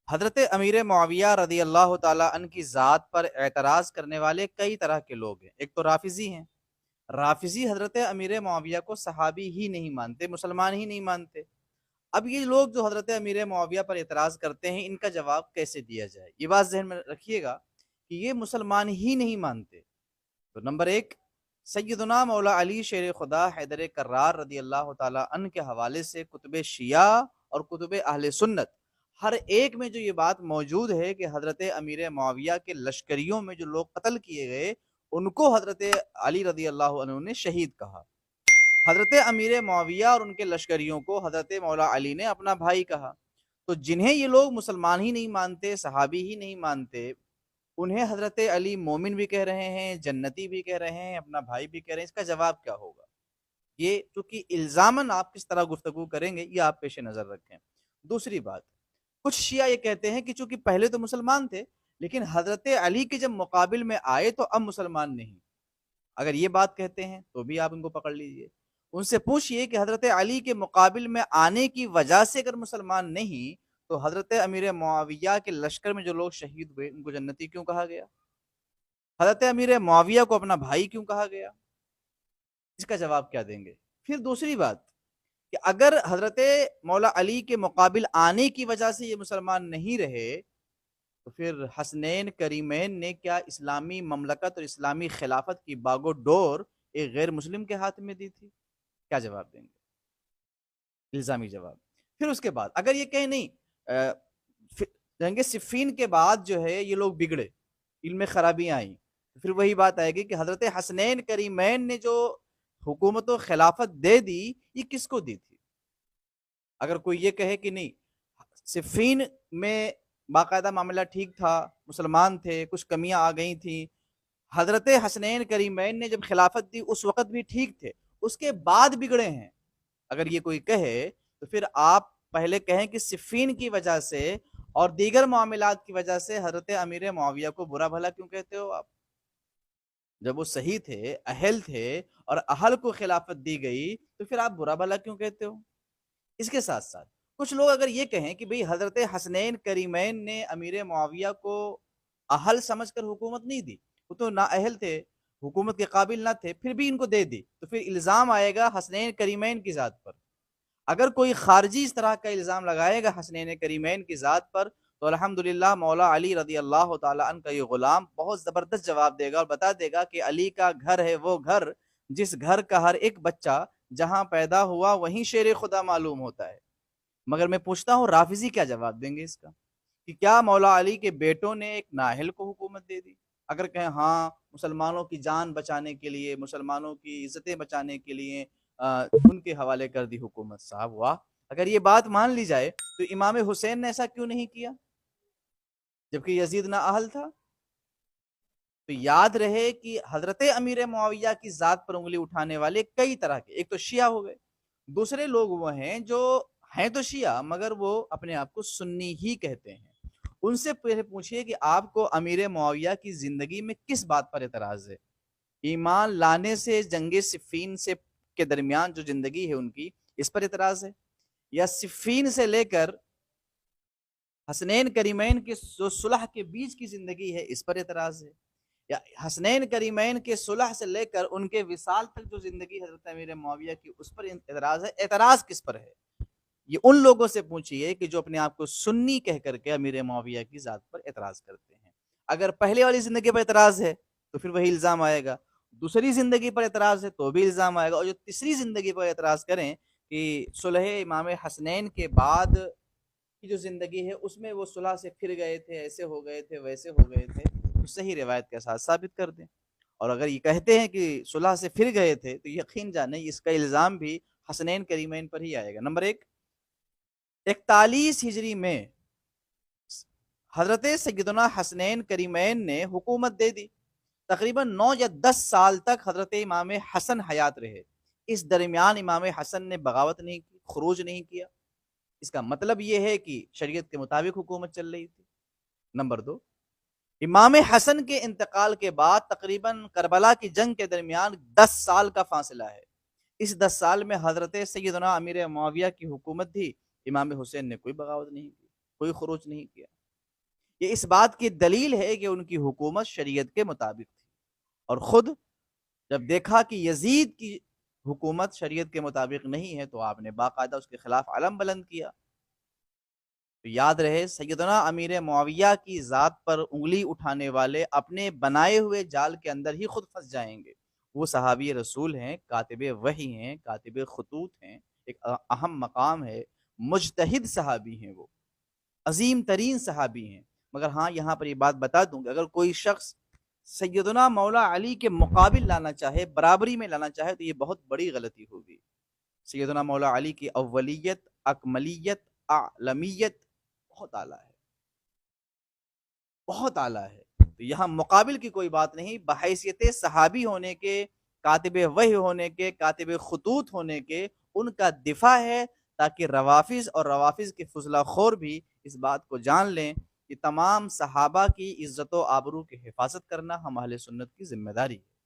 حضرت امیر معاویہ رضی اللہ تعالیٰ عنہ کی ذات پر اعتراض کرنے والے کئی طرح کے لوگ ہیں۔ ایک تو رافضی ہیں، رافضی حضرت امیر معاویہ کو صحابی ہی نہیں مانتے، مسلمان ہی نہیں مانتے۔ اب یہ لوگ جو حضرت امیر معاویہ پر اعتراض کرتے ہیں، ان کا جواب کیسے دیا جائے؟ یہ بات ذہن میں رکھیے گا کہ یہ مسلمان ہی نہیں مانتے۔ تو نمبر ایک، سیدنا مولا علی شیر خدا حیدر کرار رضی اللہ تعالیٰ عنہ کے حوالے سے کتب شیعہ اور کتب اہل سنت ہر ایک میں جو یہ بات موجود ہے کہ حضرت امیر معاویہ کے لشکریوں میں جو لوگ قتل کیے گئے ان کو حضرت علی رضی اللہ عنہ نے شہید کہا۔ حضرت امیر معاویہ اور ان کے لشکریوں کو حضرت مولا علی نے اپنا بھائی کہا۔ تو جنہیں یہ لوگ مسلمان ہی نہیں مانتے، صحابی ہی نہیں مانتے، انہیں حضرت علی مومن بھی کہہ رہے ہیں، جنتی بھی کہہ رہے ہیں، اپنا بھائی بھی کہہ رہے ہیں، اس کا جواب کیا ہوگا؟ یہ چونکہ الزاماً آپ کس طرح گفتگو کریں گے یہ آپ پیش نظر رکھیں۔ دوسری بات، کچھ شیعہ یہ کہتے ہیں کہ چونکہ پہلے تو مسلمان تھے لیکن حضرت علی کے جب مقابل میں آئے تو اب مسلمان نہیں۔ اگر یہ بات کہتے ہیں تو بھی آپ ان کو پکڑ لیجئے، ان سے پوچھئے کہ حضرت علی کے مقابل میں آنے کی وجہ سے اگر مسلمان نہیں تو حضرت امیر معاویہ کے لشکر میں جو لوگ شہید ہوئے ان کو جنتی کیوں کہا گیا؟ حضرت امیر معاویہ کو اپنا بھائی کیوں کہا گیا؟ اس کا جواب کیا دیں گے؟ پھر دوسری بات کہ اگر حضرت مولا علی کے مقابل آنے کی وجہ سے یہ مسلمان نہیں رہے تو پھر حسنین کریمین نے کیا اسلامی مملکت اور اسلامی خلافت کی باگ و ڈور ایک غیر مسلم کے ہاتھ میں دی تھی؟ کیا جواب دیں گے؟ الزامی جواب۔ پھر اس کے بعد اگر یہ کہیں نہیں جنگ صفین کے بعد جو ہے یہ لوگ بگڑے، علم میں خرابیاں آئیں، پھر وہی بات آئے گی کہ حضرت حسنین کریمین نے جو حکومت و خلافت دے دی یہ کس کو دی تھی؟ اگر کوئی یہ کہے کہ نہیں صفین میں باقاعدہ معاملہ ٹھیک تھا، مسلمان تھے، کچھ کمیاں آ گئی تھیں، حضرت حسنین کریمین نے جب خلافت دی اس وقت بھی ٹھیک تھے، اس کے بعد بگڑے ہیں، اگر یہ کوئی کہے تو پھر آپ پہلے کہیں کہ صفین کی وجہ سے اور دیگر معاملات کی وجہ سے حضرت امیر معاویہ کو برا بھلا کیوں کہتے ہو آپ؟ جب وہ صحیح تھے، اہل تھے اور اہل کو خلافت دی گئی تو پھر آپ برا بھلا کیوں کہتے ہو؟ اس کے ساتھ ساتھ کچھ لوگ اگر یہ کہیں کہ بھئی حضرت حسنین کریمین نے امیر معاویہ کو اہل سمجھ کر حکومت نہیں دی، وہ تو نا اہل تھے، حکومت کے قابل نہ تھے، پھر بھی ان کو دے دی، تو پھر الزام آئے گا حسنین کریمین کی ذات پر۔ اگر کوئی خارجی اس طرح کا الزام لگائے گا حسنین کریمین کی ذات پر تو الحمدللہ مولا علی رضی اللہ تعالیٰ عنہ کا یہ غلام بہت زبردست جواب دے گا اور بتا دے گا کہ علی کا گھر ہے وہ گھر جس گھر کا ہر ایک بچہ جہاں پیدا ہوا وہیں شیر خدا معلوم ہوتا ہے۔ مگر میں پوچھتا ہوں رافضی کیا جواب دیں گے اس کا کہ کیا مولا علی کے بیٹوں نے ایک نااہل کو حکومت دے دی؟ اگر کہیں ہاں مسلمانوں کی جان بچانے کے لیے، مسلمانوں کی عزتیں بچانے کے لیے ان کے حوالے کر دی حکومت، صاحب واہ! اگر یہ بات مان لی جائے تو امام حسین نے ایسا کیوں نہیں کیا جبکہ یزید نااہل تھا؟ تو یاد رہے کہ حضرت امیر معاویہ کی ذات پر انگلی اٹھانے والے کئی طرح کے، ایک تو شیعہ ہو گئے، دوسرے لوگ وہ ہیں جو ہیں تو شیعہ مگر وہ اپنے آپ کو سنی ہی کہتے ہیں۔ ان سے پہلے پوچھئے کہ آپ کو امیر معاویہ کی زندگی میں کس بات پر اعتراض ہے؟ ایمان لانے سے جنگ صفین سے کے درمیان جو زندگی ہے ان کی، اس پر اعتراض ہے؟ یا صفین سے لے کر حسنین کریمین کے جو صلح کے بیچ کی زندگی ہے اس پر اعتراض ہے؟ یا حسنین کریمین کے صلح سے لے کر ان کے وصال تک جو زندگی حضرت امیر معاویہ کی اس پر اعتراض ہے؟ اعتراض کس پر ہے؟ یہ ان لوگوں سے پوچھئے کہ جو اپنے آپ کو سنی کہہ کر کے امیر معاویہ کی ذات پر اعتراض کرتے ہیں۔ اگر پہلے والی زندگی پر اعتراض ہے تو پھر وہی الزام آئے گا، دوسری زندگی پر اعتراض ہے تو بھی الزام آئے گا، اور جو تیسری زندگی پر اعتراض کریں کہ صلح امام حسنین کے بعد کی جو زندگی ہے اس میں وہ صلح سے پھر گئے تھے، ایسے ہو گئے تھے، ویسے ہو گئے تھے، تو صحیح روایت کے ساتھ ثابت کر دیں۔ اور اگر یہ کہتے ہیں کہ صلح سے پھر گئے تھے تو یقین جانیں اس کا الزام بھی حسنین کریمین پر ہی آئے گا۔ نمبر ایک، 41 ہجری میں حضرت سیدنا حسنین کریمین نے حکومت دے دی، تقریباً 9 یا 10 سال تک حضرت امام حسن حیات رہے، اس درمیان امام حسن نے بغاوت نہیں کی، خروج نہیں کیا، اس کا مطلب یہ ہے کہ شریعت کے مطابق حکومت چل رہی تھی۔ نمبر دو، امام حسن کے انتقال کے بعد تقریباً کربلا کی جنگ کے درمیان 10 سال کا فاصلہ ہے، اس 10 سال میں حضرت سیدنا امیر معاویہ کی حکومت تھی، امام حسین نے کوئی بغاوت نہیں کی، کوئی خروج نہیں کیا۔ یہ اس بات کی دلیل ہے کہ ان کی حکومت شریعت کے مطابق تھی، اور خود جب دیکھا کہ یزید کی حکومت شریعت کے مطابق نہیں ہے تو آپ نے باقاعدہ اس کے خلاف علم بلند کیا۔ تو یاد رہے، سیدنا امیر معاویہ کی ذات پر انگلی اٹھانے والے اپنے بنائے ہوئے جال کے اندر ہی خود پھنس جائیں گے۔ وہ صحابی رسول ہیں، کاتب وحی ہیں، کاتب خطوط ہیں، ایک اہم مقام ہے، مجتہد صحابی ہیں، وہ عظیم ترین صحابی ہیں۔ مگر ہاں یہاں پر یہ بات بتا دوں کہ اگر کوئی شخص سیدنا مولا علی کے مقابل لانا چاہے، برابری میں لانا چاہے، تو یہ بہت بڑی غلطی ہوگی۔ سیدنا مولا علی کی اولیت، اکملیت، اعلمیت بہت اعلیٰ ہے، بہت اعلیٰ ہے۔ تو یہاں مقابل کی کوئی بات نہیں، بحیثیت صحابی ہونے کے، کاتب وحی ہونے کے، کاتب خطوط ہونے کے، ان کا دفاع ہے، تاکہ روافظ اور روافظ کے فضلہ خور بھی اس بات کو جان لیں کہ تمام صحابہ کی عزت و آبرو کی حفاظت کرنا ہم اہل سنت کی ذمہ داری ہے۔